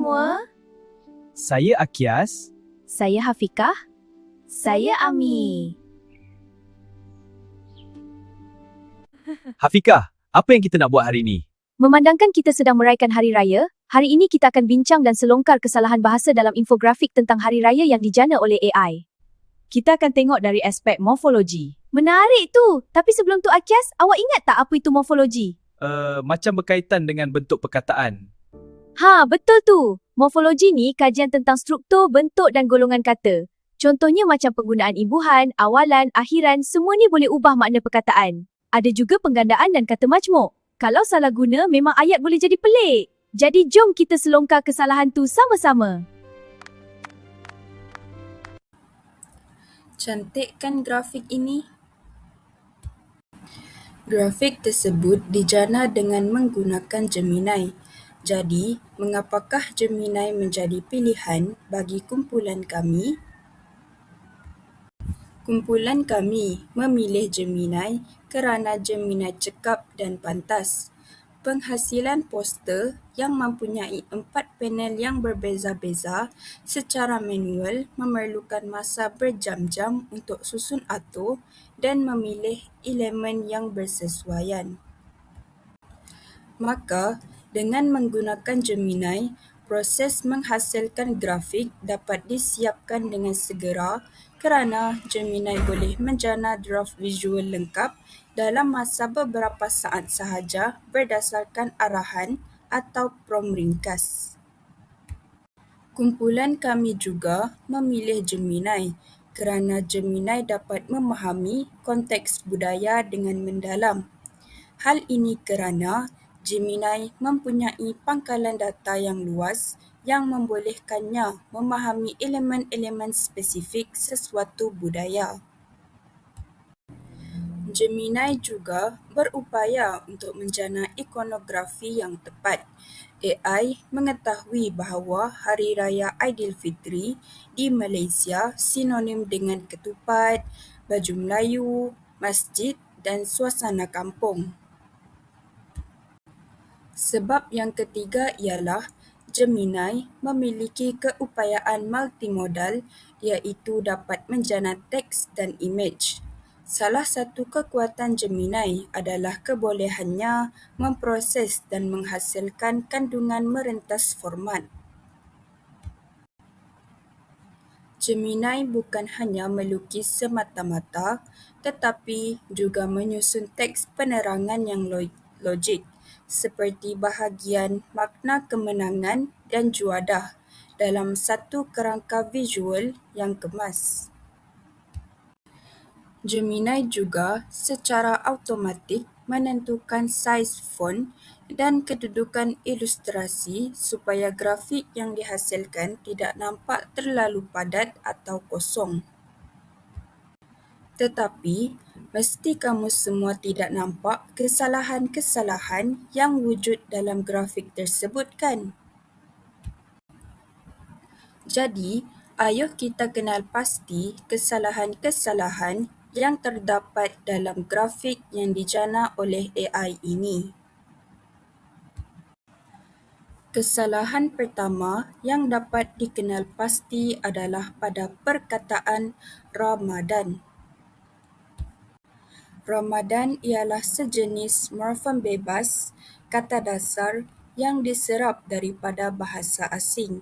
semua. Saya Akias. Saya Hafikah. Saya Ami. Hafikah, apa yang kita nak buat hari ini? Memandangkan kita sedang meraihkan Hari Raya, hari ini kita akan bincang dan selongkar kesalahan bahasa dalam infografik tentang Hari Raya yang dijana oleh AI. Kita akan tengok dari aspek morfologi. Menarik tu! Tapi sebelum tu Akias, awak ingat tak apa itu morfologi? Macam berkaitan dengan bentuk perkataan. Ha, betul tu. Morfologi ni kajian tentang struktur, bentuk dan golongan kata. Contohnya macam penggunaan imbuhan, awalan, akhiran, semua ni boleh ubah makna perkataan. Ada juga penggandaan dan kata majmuk. Kalau salah guna, memang ayat boleh jadi pelik. Jadi jom kita selongkar kesalahan tu sama-sama. Cantik kan grafik ini? Grafik tersebut dijana dengan menggunakan Gemini. Jadi, mengapakah Gemini menjadi pilihan bagi kumpulan kami? Kumpulan kami memilih Gemini kerana Gemini cekap dan pantas. Penghasilan poster yang mempunyai 4 panel yang berbeza-beza secara manual memerlukan masa berjam-jam untuk susun atur dan memilih elemen yang bersesuaian. Maka, dengan menggunakan Gemini, proses menghasilkan grafik dapat disiapkan dengan segera kerana Gemini boleh menjana draft visual lengkap dalam masa beberapa saat sahaja berdasarkan arahan atau prompt ringkas. Kumpulan kami juga memilih Gemini kerana Gemini dapat memahami konteks budaya dengan mendalam. Hal ini kerana Gemini mempunyai pangkalan data yang luas yang membolehkannya memahami elemen-elemen spesifik sesuatu budaya. Gemini juga berupaya untuk menjana ikonografi yang tepat. AI mengetahui bahawa Hari Raya Aidilfitri di Malaysia sinonim dengan ketupat, baju Melayu, masjid dan suasana kampung. Sebab yang ketiga ialah Gemini memiliki keupayaan multimodal iaitu dapat menjana teks dan imej. Salah satu kekuatan Gemini adalah kebolehannya memproses dan menghasilkan kandungan merentas format. Gemini bukan hanya melukis semata-mata tetapi juga menyusun teks penerangan yang logik seperti bahagian makna kemenangan dan juadah dalam satu kerangka visual yang kemas. Gemini juga secara automatik menentukan saiz font dan kedudukan ilustrasi supaya grafik yang dihasilkan tidak nampak terlalu padat atau kosong. Tetapi, mesti kamu semua tidak nampak kesalahan-kesalahan yang wujud dalam grafik tersebut kan? Jadi, ayuh kita kenal pasti kesalahan-kesalahan yang terdapat dalam grafik yang dijana oleh AI ini. Kesalahan pertama yang dapat dikenal pasti adalah pada perkataan Ramadan. Ramadan ialah sejenis morfem bebas, kata dasar yang diserap daripada bahasa asing.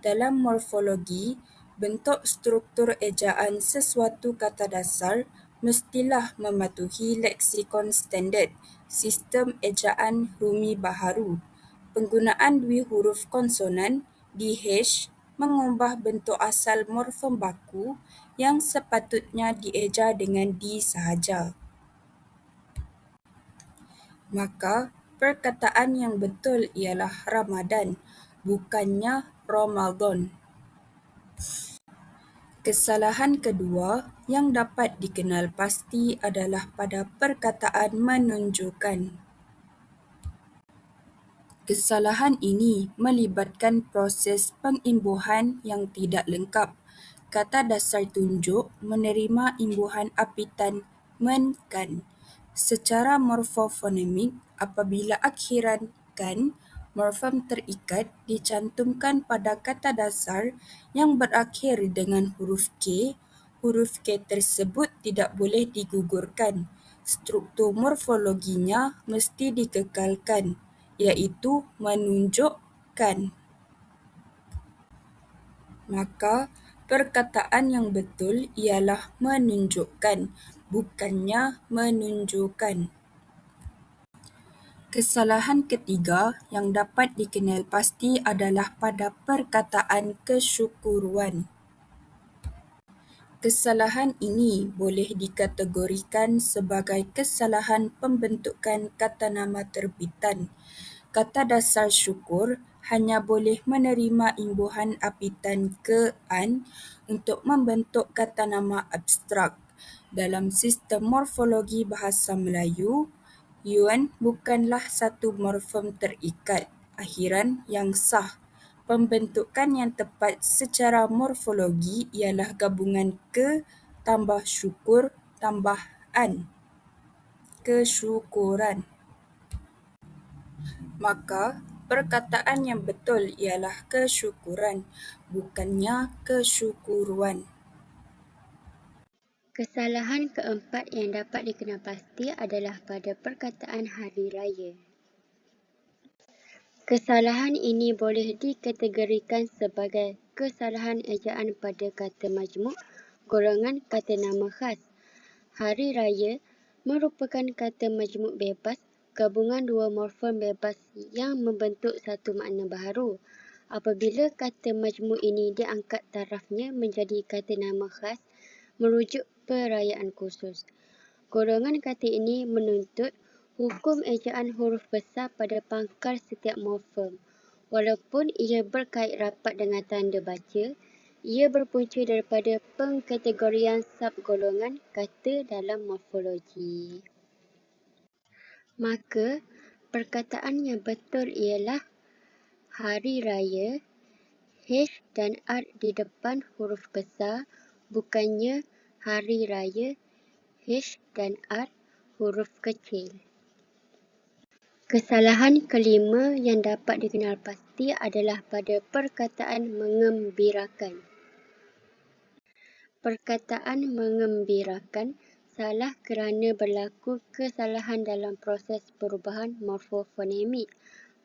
Dalam morfologi, bentuk struktur ejaan sesuatu kata dasar mestilah mematuhi leksikon standard, sistem ejaan Rumi Baharu. Penggunaan dua huruf konsonan, DH, mengubah bentuk asal morfem baku yang sepatutnya dieja dengan D sahaja. Maka, perkataan yang betul ialah Ramadan, bukannya Ramadan. Kesalahan kedua yang dapat dikenal pasti adalah pada perkataan menunjukkan. Kesalahan ini melibatkan proses pengimbuhan yang tidak lengkap. Kata dasar tunjuk menerima imbuhan apitan men-kan. Secara morfofonemik, apabila akhiran kan Morfem terikat dicantumkan pada kata dasar yang berakhir dengan huruf K. Huruf K tersebut tidak boleh digugurkan. Struktur morfologinya mesti dikekalkan, iaitu menunjukkan. Maka, perkataan yang betul ialah menunjukkan, bukannya menunjukkan. Kesalahan ketiga yang dapat dikenal pasti adalah pada perkataan kesyukuran. Kesalahan ini boleh dikategorikan sebagai kesalahan pembentukan kata nama terbitan. Kata dasar syukur hanya boleh menerima imbuhan apitan ke-an untuk membentuk kata nama abstrak. Dalam sistem morfologi bahasa Melayu, yun bukanlah satu morfem terikat akhiran yang sah. Pembentukan yang tepat secara morfologi ialah gabungan ke tambah syukur tambah an. Kesyukuran. Maka, perkataan yang betul ialah kesyukuran, bukannya kesyukuruan. Kesalahan keempat yang dapat dikenal pasti adalah pada perkataan hari raya. Kesalahan ini boleh dikategorikan sebagai kesalahan ejaan pada kata majmuk golongan kata nama khas. Hari raya merupakan kata majmuk bebas, gabungan dua morfem bebas yang membentuk satu makna baharu. Apabila kata majmuk ini diangkat tarafnya menjadi kata nama khas, merujuk perayaan khusus. Golongan kata ini menuntut hukum ejaan huruf besar pada pangkal setiap morfem. Walaupun ia berkait rapat dengan tanda baca, ia berpunca daripada pengkategorian subgolongan kata dalam morfologi. Maka, perkataan yang betul ialah hari raya, H dan R di depan huruf besar, bukannya hari raya, H dan R huruf kecil. Kesalahan kelima yang dapat dikenal pasti adalah pada perkataan mengembirakan. Perkataan mengembirakan salah kerana berlaku kesalahan dalam proses perubahan morfofonemik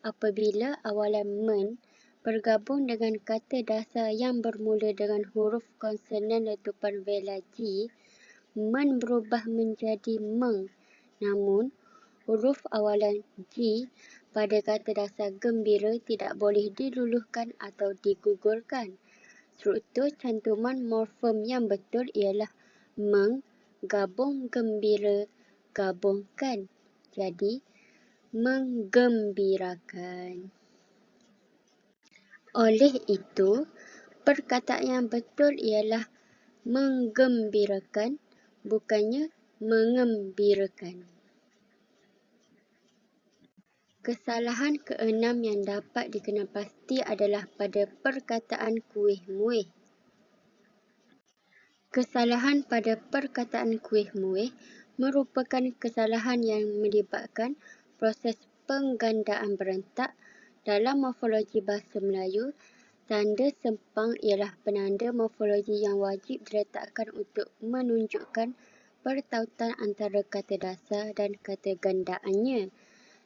apabila awalan men bergabung dengan kata dasar yang bermula dengan huruf konsonan letupan vela G, men berubah menjadi meng. Namun, huruf awalan G pada kata dasar gembira tidak boleh diluluhkan atau digugurkan. Struktur cantuman morfem yang betul ialah meng, gabung gembira, gabungkan. Jadi, menggembirakan. Oleh itu, perkataan yang betul ialah menggembirakan, bukannya mengembirakan. Kesalahan keenam yang dapat dikenal pasti adalah pada perkataan kuih-muih. Kesalahan pada perkataan kuih-muih merupakan kesalahan yang melibatkan proses penggandaan berentak. Dalam morfologi bahasa Melayu, tanda sempang ialah penanda morfologi yang wajib diletakkan untuk menunjukkan pertautan antara kata dasar dan kata gandaannya.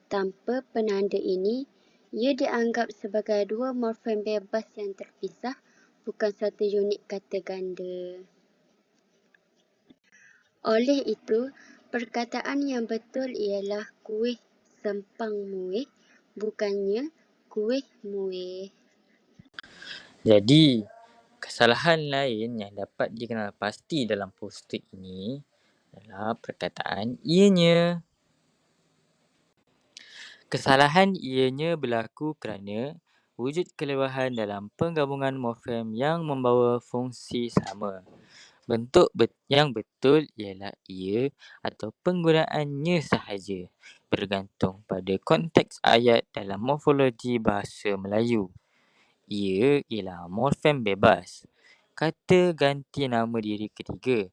Tanpa penanda ini, ia dianggap sebagai dua morfem bebas yang terpisah, bukan satu unit kata ganda. Oleh itu, perkataan yang betul ialah kuih sempang muih, bukannya kuih muih. Jadi, kesalahan lain yang dapat dikenal pasti dalam poster ini adalah perkataan ianya. Kesalahan ianya berlaku kerana wujud kelebihan dalam penggabungan morfem yang membawa fungsi sama. Bentuk yang betul ialah ia atau penggunaannya sahaja, bergantung pada konteks ayat dalam morfologi bahasa Melayu. Ia ialah morfem bebas, kata ganti nama diri ketiga.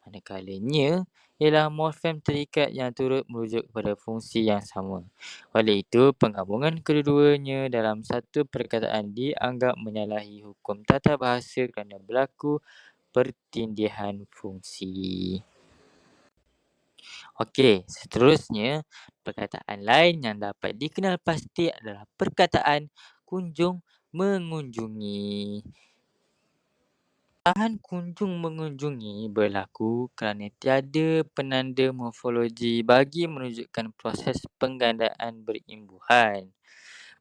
manakala nya ialah morfem terikat yang turut merujuk kepada fungsi yang sama. Oleh itu, penggabungan kedua-duanya dalam satu perkataan dianggap menyalahi hukum tata bahasa kerana berlaku pertindihan fungsi. Okey, seterusnya, perkataan lain yang dapat dikenal pasti adalah perkataan kunjung mengunjungi. Perkataan kunjung mengunjungi berlaku kerana tiada penanda morfologi bagi menunjukkan proses penggandaan berimbuhan.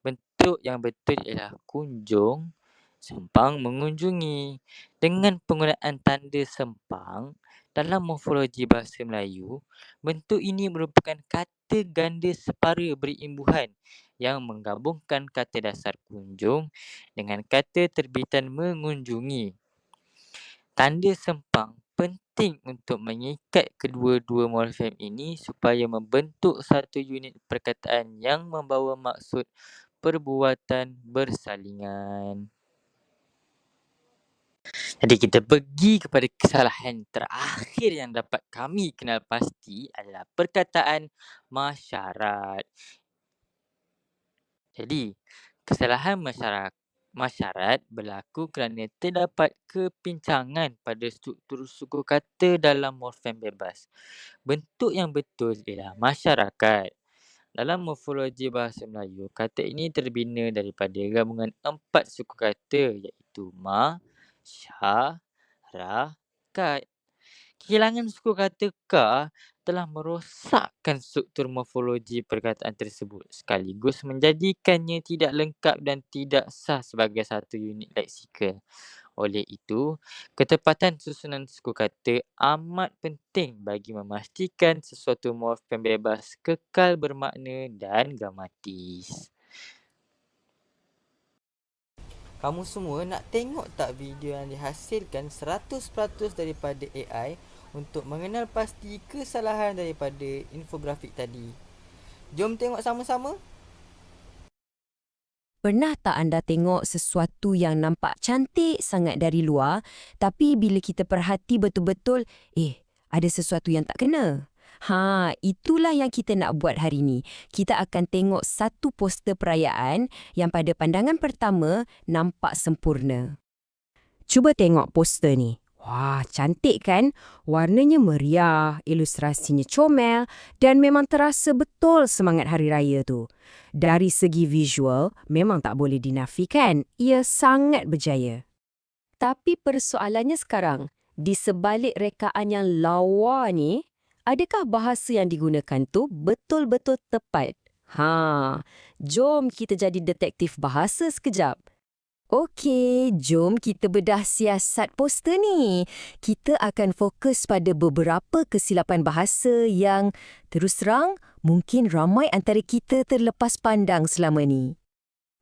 Bentuk yang betul ialah kunjung sempang mengunjungi. Dengan penggunaan tanda sempang dalam morfologi bahasa Melayu, bentuk ini merupakan kata ganda separa berimbuhan yang menggabungkan kata dasar kunjung dengan kata terbitan mengunjungi. Tanda sempang penting untuk mengikat kedua-dua morfem ini supaya membentuk satu unit perkataan yang membawa maksud perbuatan bersalingan. Jadi kita pergi kepada kesalahan terakhir yang dapat kami kenal pasti adalah perkataan masyarat. Jadi, kesalahan masyarat berlaku kerana terdapat kepincangan pada struktur suku kata dalam morfem bebas. Bentuk yang betul ialah masyarakat. Dalam morfologi bahasa Melayu, kata ini terbina daripada gabungan 4 suku kata iaitu ma, sya, ra, kat. Kehilangan suku kata ka telah merosakkan struktur morfologi perkataan tersebut sekaligus menjadikannya tidak lengkap dan tidak sah sebagai satu unit leksikal. Oleh itu, ketepatan susunan suku kata amat penting bagi memastikan sesuatu morfem bebas kekal bermakna dan gramatis. Kamu semua nak tengok tak video yang dihasilkan 100% daripada AI untuk mengenal pasti kesalahan daripada infografik tadi? Jom tengok sama-sama. Pernah tak anda tengok sesuatu yang nampak cantik sangat dari luar, tapi bila kita perhati betul-betul, ada sesuatu yang tak kena? Itulah yang kita nak buat hari ni. Kita akan tengok satu poster perayaan yang pada pandangan pertama nampak sempurna. Cuba tengok poster ni. Wah, cantik kan? Warnanya meriah, ilustrasinya comel dan memang terasa betul semangat hari raya tu. Dari segi visual, memang tak boleh dinafikan. Ia sangat berjaya. Tapi persoalannya sekarang, di sebalik rekaan yang lawa ni, adakah bahasa yang digunakan tu betul-betul tepat? Jom kita jadi detektif bahasa sekejap. Okey, jom kita bedah siasat poster ni. Kita akan fokus pada beberapa kesilapan bahasa yang terus terang mungkin ramai antara kita terlepas pandang selama ni.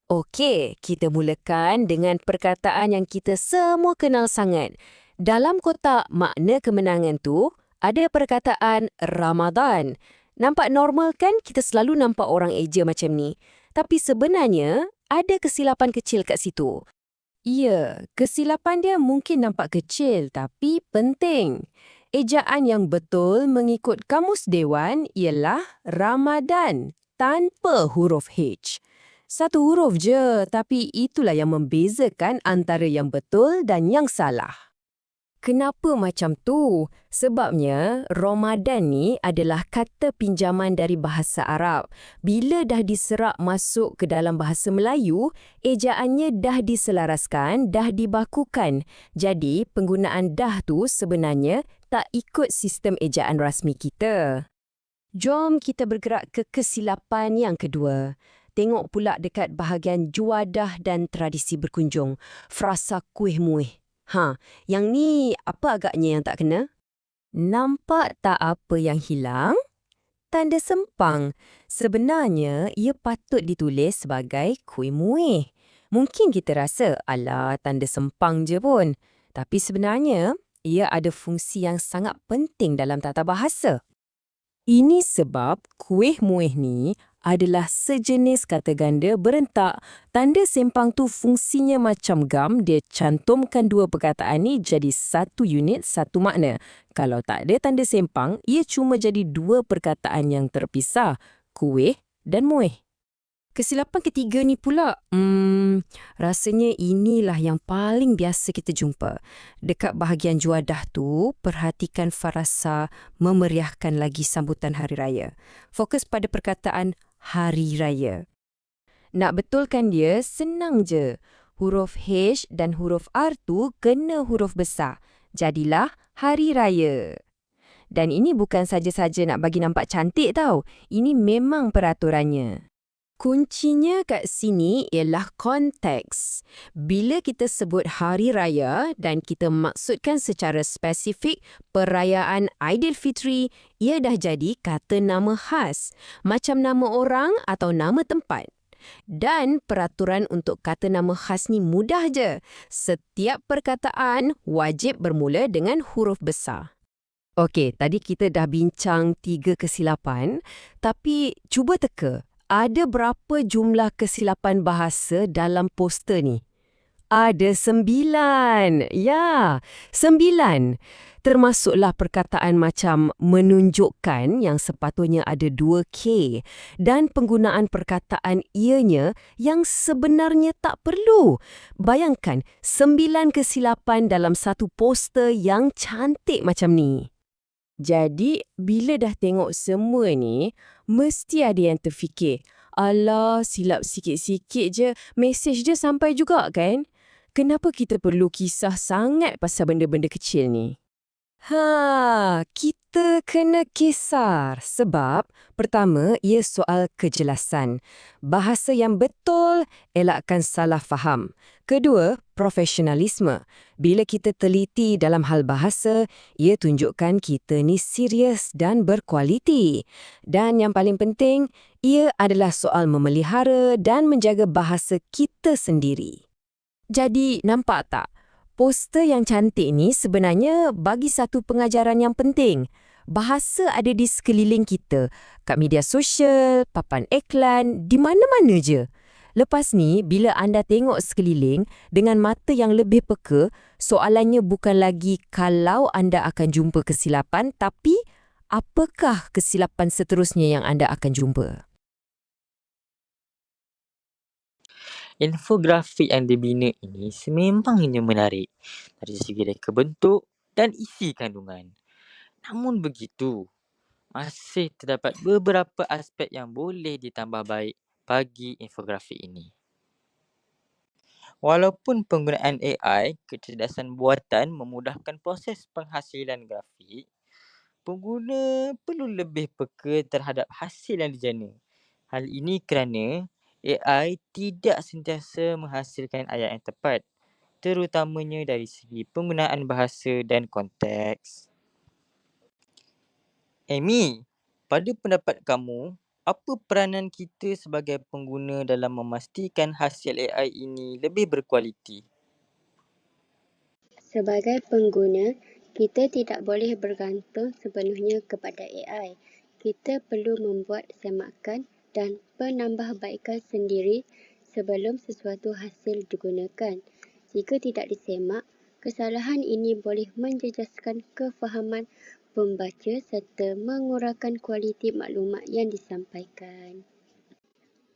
Okey, kita mulakan dengan perkataan yang kita semua kenal sangat. Dalam kotak makna kemenangan tu, ada perkataan Ramadan. Nampak normal kan kita selalu nampak orang eja macam ni? Tapi sebenarnya, ada kesilapan kecil kat situ. Ya, kesilapan dia mungkin nampak kecil tapi penting. Ejaan yang betul mengikut Kamus Dewan ialah Ramadan tanpa huruf H. Satu huruf je, tapi itulah yang membezakan antara yang betul dan yang salah. Kenapa macam tu? Sebabnya Ramadan ni adalah kata pinjaman dari bahasa Arab. Bila dah diserap masuk ke dalam bahasa Melayu, ejaannya dah diselaraskan, dah dibakukan. Jadi penggunaan dah tu sebenarnya tak ikut sistem ejaan rasmi kita. Jom kita bergerak ke kesilapan yang kedua. Tengok pula dekat bahagian juadah dan tradisi berkunjung. Frasa kuih muih. Yang ni apa agaknya yang tak kena? Nampak tak apa yang hilang? Tanda sempang. Sebenarnya, ia patut ditulis sebagai kuih muih. Mungkin kita rasa, alah, tanda sempang je pun. Tapi sebenarnya, ia ada fungsi yang sangat penting dalam tata bahasa. Ini sebab kuih muih ni adalah sejenis kata ganda berentak. Tanda sempang tu fungsinya macam gam, dia cantumkan dua perkataan ni jadi satu unit, satu makna. Kalau tak ada tanda sempang, ia cuma jadi dua perkataan yang terpisah, kuih dan muih. Kesilapan ketiga ni pula, rasanya inilah yang paling biasa kita jumpa. Dekat bahagian juadah tu, perhatikan frasa memeriahkan lagi sambutan Hari Raya. Fokus pada perkataan Hari Raya. Nak betulkan dia, senang je. Huruf H dan huruf R tu kena huruf besar. Jadilah Hari Raya. Dan ini bukan saja-saja nak bagi nampak cantik tau. Ini memang peraturannya. Kuncinya kat sini ialah konteks. Bila kita sebut Hari Raya dan kita maksudkan secara spesifik perayaan Aidilfitri, ia dah jadi kata nama khas, macam nama orang atau nama tempat. Dan peraturan untuk kata nama khas ni mudah je. Setiap perkataan wajib bermula dengan huruf besar. Okey, tadi kita dah bincang 3 kesilapan, tapi cuba teka. Ada berapa jumlah kesilapan bahasa dalam poster ni? Ada 9. Ya, 9. Termasuklah perkataan macam menunjukkan yang sepatutnya ada 2K dan penggunaan perkataan ianya yang sebenarnya tak perlu. Bayangkan 9 kesilapan dalam satu poster yang cantik macam ni. Jadi, bila dah tengok semua ni, mesti ada yang terfikir, alah, silap sikit-sikit je, mesej dia sampai juga kan? Kenapa kita perlu kisah sangat pasal benda-benda kecil ni? Kita kena kisar sebab pertama, ia soal kejelasan. Bahasa yang betul, elakkan salah faham. Kedua, profesionalisme. Bila kita teliti dalam hal bahasa, ia tunjukkan kita ni serius dan berkualiti. Dan yang paling penting, ia adalah soal memelihara dan menjaga bahasa kita sendiri. Jadi, nampak tak? Poster yang cantik ni sebenarnya bagi satu pengajaran yang penting. Bahasa ada di sekeliling kita, kat media sosial, papan iklan, di mana-mana je. Lepas ni, bila anda tengok sekeliling dengan mata yang lebih peka, soalannya bukan lagi kalau anda akan jumpa kesilapan, tapi apakah kesilapan seterusnya yang anda akan jumpa? Infografik yang dibina ini sememangnya menarik dari segi reka bentuk dan isi kandungan. Namun begitu, masih terdapat beberapa aspek yang boleh ditambah baik bagi infografik ini. Walaupun penggunaan AI, kecerdasan buatan memudahkan proses penghasilan grafik, pengguna perlu lebih peka terhadap hasil yang dijana. Hal ini kerana AI tidak sentiasa menghasilkan ayat yang tepat, terutamanya dari segi penggunaan bahasa dan konteks. Amy, pada pendapat kamu, apa peranan kita sebagai pengguna dalam memastikan hasil AI ini lebih berkualiti? Sebagai pengguna, kita tidak boleh bergantung sepenuhnya kepada AI. Kita perlu membuat semakan dan penambahbaikan sendiri sebelum sesuatu hasil digunakan. Jika tidak disemak, kesalahan ini boleh menjejaskan kefahaman pembaca serta mengurangkan kualiti maklumat yang disampaikan.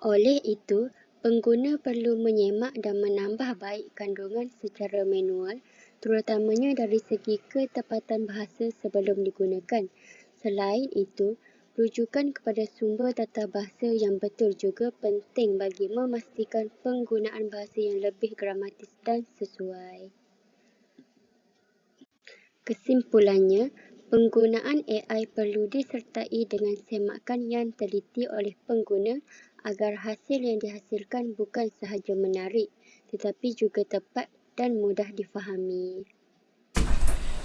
Oleh itu, pengguna perlu menyemak dan menambah baik kandungan secara manual, terutamanya dari segi ketepatan bahasa sebelum digunakan. Selain itu, rujukan kepada sumber tata bahasa yang betul juga penting bagi memastikan penggunaan bahasa yang lebih gramatis dan sesuai. Kesimpulannya, penggunaan AI perlu disertai dengan semakan yang teliti oleh pengguna agar hasil yang dihasilkan bukan sahaja menarik tetapi juga tepat dan mudah difahami.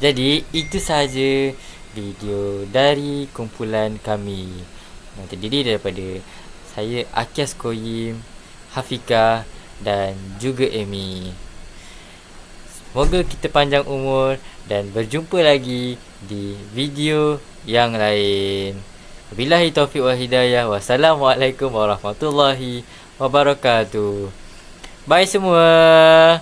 Jadi, itu sahaja video dari kumpulan kami yang terdiri daripada saya, Akias Koyim, Hafika dan juga Amy. Semoga kita panjang umur dan berjumpa lagi di video yang lain. Wabillahi taufiq wal hidayah. Wassalamualaikum warahmatullahi wabarakatuh. Bye semua.